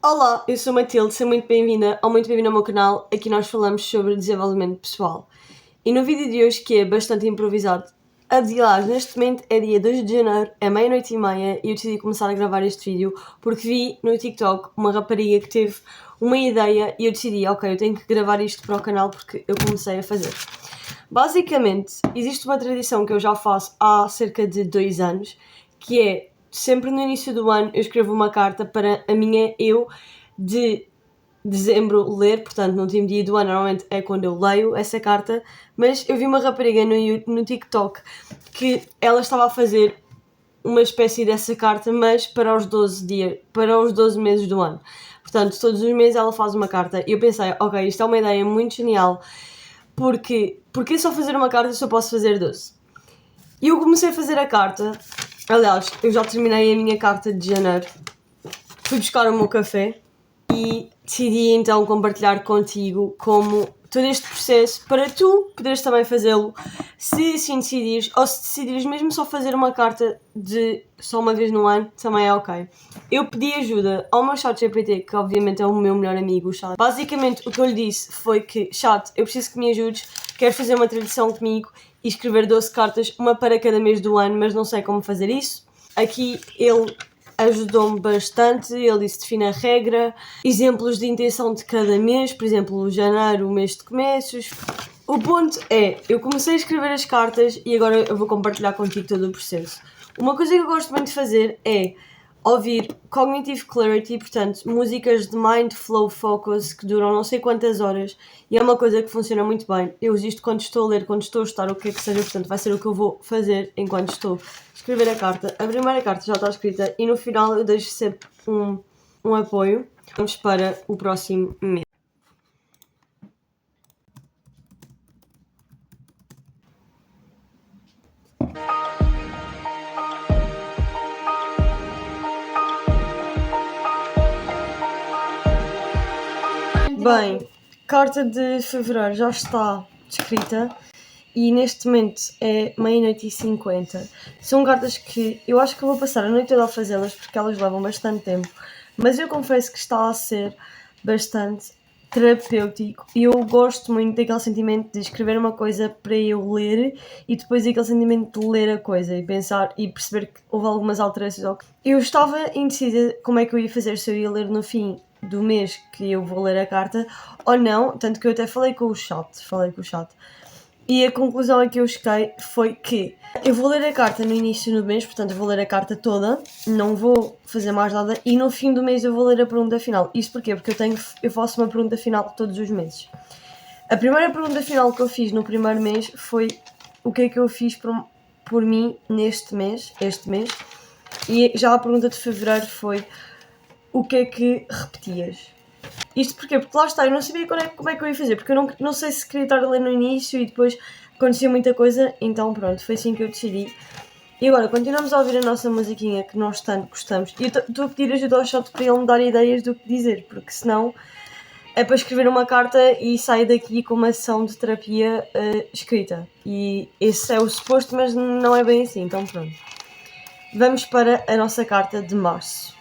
Olá, eu sou a Matilde, seja muito bem-vinda ou muito bem-vindo ao meu canal. Aqui nós falamos sobre desenvolvimento pessoal. E no vídeo de hoje, que é bastante improvisado, aliás, neste momento é dia 2 de janeiro, é meia-noite e meia, e eu decidi começar a gravar este vídeo porque vi no TikTok uma rapariga que teve uma ideia e eu decidi, ok, eu tenho que gravar isto para o canal porque eu comecei a fazer. Basicamente, existe uma tradição que eu já faço há cerca de 2 anos, que é sempre no início do ano eu escrevo uma carta para a minha eu de dezembro ler, portanto no último dia do ano normalmente é quando eu leio essa carta, mas eu vi uma rapariga no TikTok que ela estava a fazer uma espécie dessa carta, mas para os 12 dias, para os 12 meses do ano. Portanto, todos os meses ela faz uma carta e eu pensei, ok, isto é uma ideia muito genial, porque só fazer uma carta se eu posso fazer 12? E eu comecei a fazer a carta, aliás, eu já terminei a minha carta de janeiro, fui buscar o meu café e decidi então compartilhar contigo como todo este processo para tu poderes também fazê-lo, se assim decidires, ou se decidires mesmo só fazer uma carta de só uma vez no ano, também é ok. Eu pedi ajuda ao meu chat GPT, que obviamente é o meu melhor amigo, o chat. Basicamente o que eu lhe disse foi que, chat, eu preciso que me ajudes, quero fazer uma tradição comigo e escrever 12 cartas, uma para cada mês do ano, mas não sei como fazer isso. Aqui ele ajudou-me bastante, ele disse define a regra, exemplos de intenção de cada mês, por exemplo, janeiro, o mês de começos. O ponto é, eu comecei a escrever as cartas e agora eu vou compartilhar contigo todo o processo. Uma coisa que eu gosto muito de fazer é ouvir Cognitive Clarity, portanto, músicas de Mind Flow Focus que duram não sei quantas horas e é uma coisa que funciona muito bem. Eu uso isto quando estou a ler, quando estou a estudar, o que é que seja, portanto, vai ser o que eu vou fazer enquanto estou a escrever a carta. A primeira carta já está escrita e no final eu deixo sempre um apoio. Vamos para o próximo mês. Bem, carta de fevereiro já está escrita e neste momento é meia-noite e 50. São cartas que eu acho que eu vou passar a noite toda a fazê-las porque elas levam bastante tempo, mas eu confesso que está a ser bastante terapêutico e eu gosto muito daquele sentimento de escrever uma coisa para eu ler e depois aquele sentimento de ler a coisa e pensar e perceber que houve algumas alterações. Eu estava indecisa como é que eu ia fazer, se eu ia ler no fim do mês que eu vou ler a carta ou não, tanto que eu até falei com o chat. E a conclusão a que eu cheguei foi que eu vou ler a carta no início do mês, portanto eu vou ler a carta toda, não vou fazer mais nada e no fim do mês eu vou ler a pergunta final. Isto porquê? Porque eu faço uma pergunta final todos os meses. A primeira pergunta final que eu fiz no primeiro mês foi o que é que eu fiz por mim este mês, e já a pergunta de fevereiro foi o que é que repetias? Isto porquê? Porque lá está, eu não sabia como é que eu ia fazer, porque eu não sei se queria estar a ler no início e depois acontecia muita coisa, então pronto, foi assim que eu decidi. E agora, continuamos a ouvir a nossa musiquinha que nós tanto gostamos. E eu estou a pedir ajuda ao chat para ele me dar ideias do que dizer, porque senão é para escrever uma carta e sair daqui com uma sessão de terapia escrita. E esse é o suposto, mas não é bem assim, então pronto. Vamos para a nossa carta de março.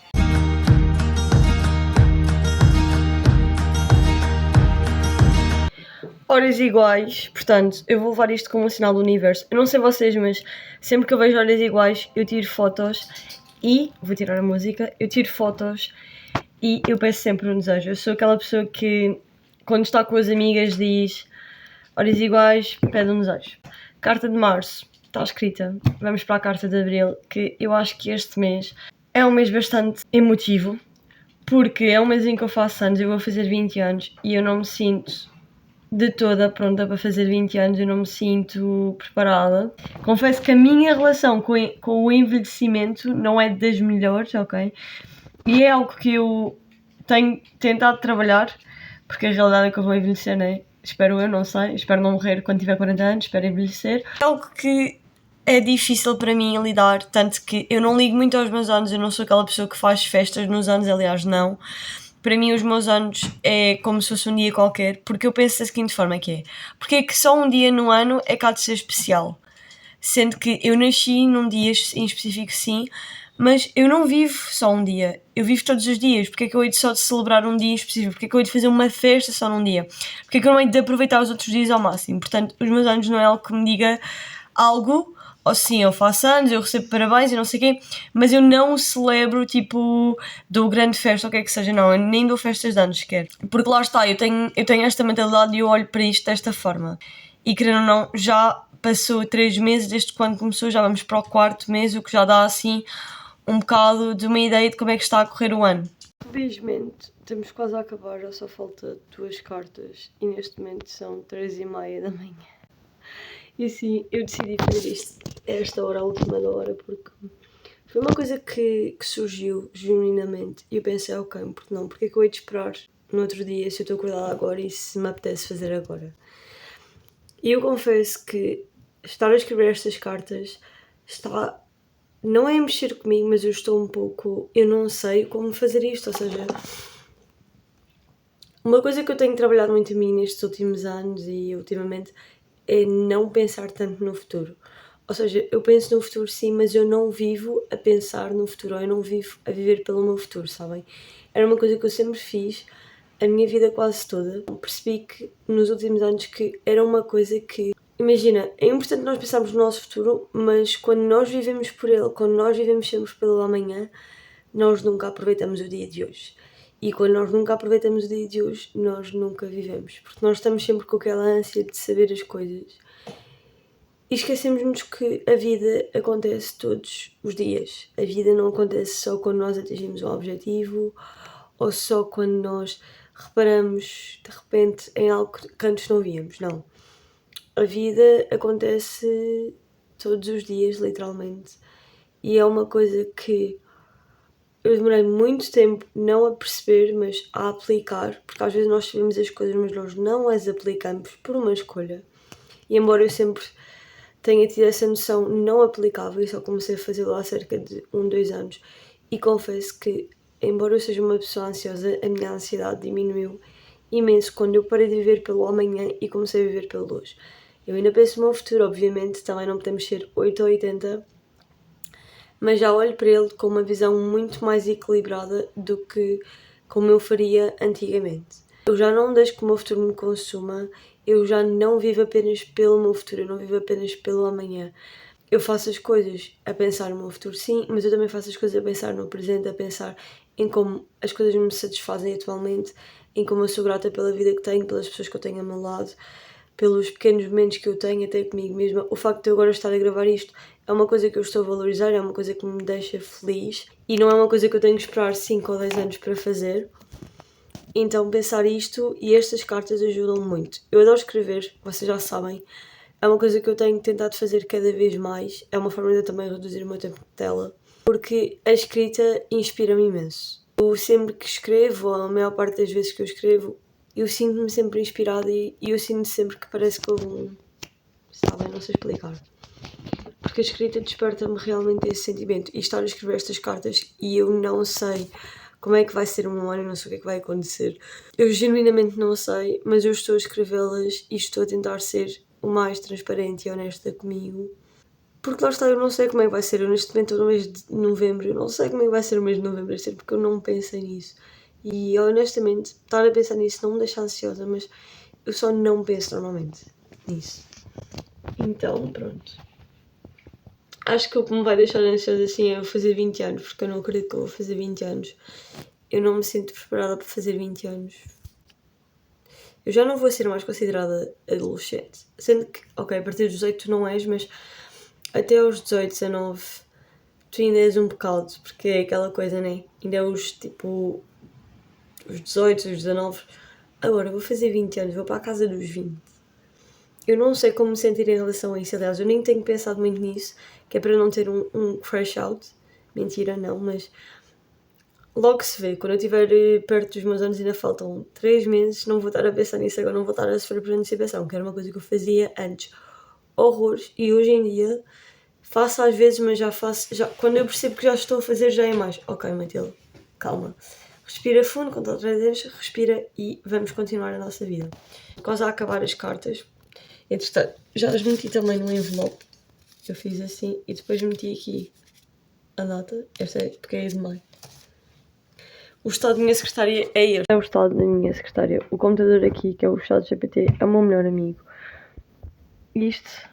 Horas iguais, portanto, eu vou levar isto como um sinal do universo. Eu não sei vocês, mas sempre que eu vejo horas iguais, eu tiro fotos e... Vou tirar a música. Eu tiro fotos e eu peço sempre um desejo. Eu sou aquela pessoa que, quando está com as amigas, diz horas iguais, pede um desejo. Carta de março, está escrita. Vamos para a carta de abril, que eu acho que este mês é um mês bastante emotivo, porque é um mês em que eu faço anos, eu vou fazer 20 anos e eu não me sinto de toda pronta para fazer 20 anos, eu não me sinto preparada. Confesso que a minha relação com o envelhecimento não é das melhores, ok? E é algo que eu tenho tentado trabalhar, porque a realidade é que eu vou envelhecer, né? Espero eu, não sei, espero não morrer quando tiver 40 anos, espero envelhecer. É algo que é difícil para mim lidar, tanto que eu não ligo muito aos meus anos, eu não sou aquela pessoa que faz festas nos anos, aliás, não. Para mim os meus anos é como se fosse um dia qualquer, porque eu penso da seguinte forma que é, porque é que só um dia no ano é que há de ser especial, sendo que eu nasci num dia em específico sim, Mas eu não vivo só um dia, eu vivo todos os dias. Porque é que eu hei de só de celebrar um dia específico? Porque é que eu hei de fazer uma festa só num dia? Porque é que eu não hei de aproveitar os outros dias ao máximo? Portanto, os meus anos não é algo que me diga algo, ou sim, eu faço anos, eu recebo parabéns e não sei o quê, mas eu não celebro, tipo, dou grande festa ou o que é que seja, não, eu nem dou festas de anos sequer. Porque lá está, eu tenho esta mentalidade e eu olho para isto desta forma. E querendo ou não, já passou 3 meses desde quando começou, já vamos para o 4º mês, o que já dá assim um bocado de uma ideia de como é que está a correr o ano. Felizmente, estamos quase a acabar, já só falta 2 cartas e neste momento são 3h30 da manhã. E assim, eu decidi fazer isto a esta hora, a última da hora, porque foi uma coisa que surgiu genuinamente e eu pensei, ok, porque não? Porque é que eu hei de esperar no outro dia se eu estou acordada agora e se me apetece fazer agora? E eu confesso que estar a escrever estas cartas está... Não é mexer comigo, mas eu estou um pouco... Eu não sei como fazer isto, ou seja... Uma coisa que eu tenho trabalhado muito em mim nestes últimos anos e ultimamente é não pensar tanto no futuro. Ou seja, eu penso no futuro sim, mas eu não vivo a pensar no futuro, ou eu não vivo a viver pelo meu futuro, sabem? Era uma coisa que eu sempre fiz a minha vida quase toda. Percebi que nos últimos anos que era uma coisa que... Imagina, é importante nós pensarmos no nosso futuro, mas quando nós vivemos por ele, quando nós vivemos sempre pelo amanhã, nós nunca aproveitamos o dia de hoje. E quando nós nunca aproveitamos o dia de hoje, nós nunca vivemos. Porque nós estamos sempre com aquela ânsia de saber as coisas. E esquecemos-nos que a vida acontece todos os dias. A vida não acontece só quando nós atingimos um objetivo ou só quando nós reparamos de repente em algo que antes não víamos. Não. A vida acontece todos os dias, literalmente. E é uma coisa que eu demorei muito tempo não a perceber, mas a aplicar, porque às vezes nós sabemos as coisas, mas nós não as aplicamos por uma escolha. E embora eu sempre tenha tido essa noção, não aplicava e só comecei a fazê-lo há cerca de 2 anos. E confesso que, embora eu seja uma pessoa ansiosa, a minha ansiedade diminuiu imenso quando eu parei de viver pelo amanhã e comecei a viver pelo hoje. Eu ainda penso no meu futuro, obviamente, também não podemos ser 8 ou 80, mas já olho para ele com uma visão muito mais equilibrada do que como eu faria antigamente. Eu já não deixo que o meu futuro me consuma, eu já não vivo apenas pelo meu futuro, eu não vivo apenas pelo amanhã. Eu faço as coisas a pensar no meu futuro, sim, mas eu também faço as coisas a pensar no presente, a pensar em como as coisas me satisfazem atualmente, em como eu sou grata pela vida que tenho, pelas pessoas que eu tenho ao meu lado, pelos pequenos momentos que eu tenho até comigo mesma. O facto de eu agora estar a gravar isto é uma coisa que eu estou a valorizar, é uma coisa que me deixa feliz e não é uma coisa que eu tenho que esperar 5 ou 10 anos para fazer. Então pensar isto e estas cartas ajudam muito. Eu adoro escrever, vocês já sabem. É uma coisa que eu tenho tentado fazer cada vez mais. É uma forma de eu também reduzir o meu tempo de tela. Porque a escrita inspira-me imenso. Eu sempre que escrevo, ou a maior parte das vezes que eu escrevo, eu sinto-me sempre inspirada e eu sinto sempre que parece que houve um... Sabem, não sei explicar. Porque a escrita desperta-me realmente esse sentimento. E estar a escrever estas cartas e eu não sei como é que vai ser o meu ano, não sei o que é que vai acontecer. Eu genuinamente não sei, mas eu estou a escrevê-las e estou a tentar ser o mais transparente e honesta comigo. Porque lá está, eu não sei como é que vai ser. Eu neste momento estou no mês de novembro, eu não sei como é que vai ser o mês de novembro, porque eu não pensei nisso. E honestamente, estar a pensar nisso não me deixa ansiosa, mas eu só não penso normalmente nisso. Então, pronto. Acho que o que me vai deixar ansiosa assim é eu fazer 20 anos, porque eu não acredito que eu vou fazer 20 anos. Eu não me sinto preparada para fazer 20 anos. Eu já não vou ser mais considerada adolescente. Sendo que, ok, a partir dos 18 tu não és, mas até aos 18, 19, tu ainda és um bocado, porque é aquela coisa, né? Ainda é os 18, os 19. Agora, vou fazer 20 anos, vou para a casa dos 20. Eu não sei como me sentir em relação a isso, aliás, eu nem tenho pensado muito nisso, que é para não ter um crash out. Mentira, não, mas logo se vê. Quando eu estiver perto dos meus anos, ainda faltam 3 meses, não vou estar a pensar nisso agora, não vou estar a sofrer por antecipação, que era uma coisa que eu fazia antes. Horrores, e hoje em dia faço às vezes, mas já faço, quando eu percebo que já estou a fazer, já é mais. Ok, Matilde, calma. Respira fundo, conta outra vez, respira e vamos continuar a nossa vida. Quase a acabar as cartas. Entretanto, já as meti também no envelope. Eu fiz assim e depois meti aqui a data. Esta é porque é de maio. O estado da minha secretária é este. É o estado da minha secretária. O computador aqui, que é o chat GPT, é o meu melhor amigo. Isto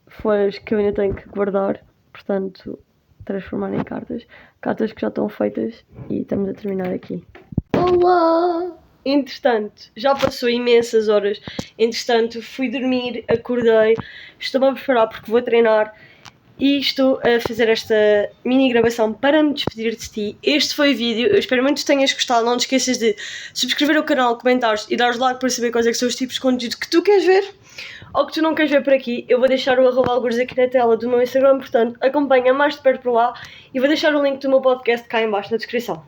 foi as que eu ainda tenho que guardar, portanto, transformar em cartas. Cartas que já estão feitas e estamos a terminar aqui. Olá! Entretanto, já passou imensas horas. Entretanto, fui dormir, acordei, estou-me a preparar porque vou treinar e estou a fazer esta mini gravação para me despedir de ti. Este foi o vídeo, eu espero muito que tenhas gostado. Não te esqueças de subscrever o canal, comentares e dar like para saber quais é que são os tipos de conteúdo que tu queres ver ou que tu não queres ver por aqui. Eu vou deixar o @algures aqui na tela do meu Instagram, portanto acompanha mais de perto por lá e vou deixar o link do meu podcast cá em baixo na descrição.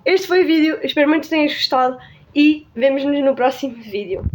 Este foi o vídeo, espero muito que tenhas gostado e vemo-nos no próximo vídeo.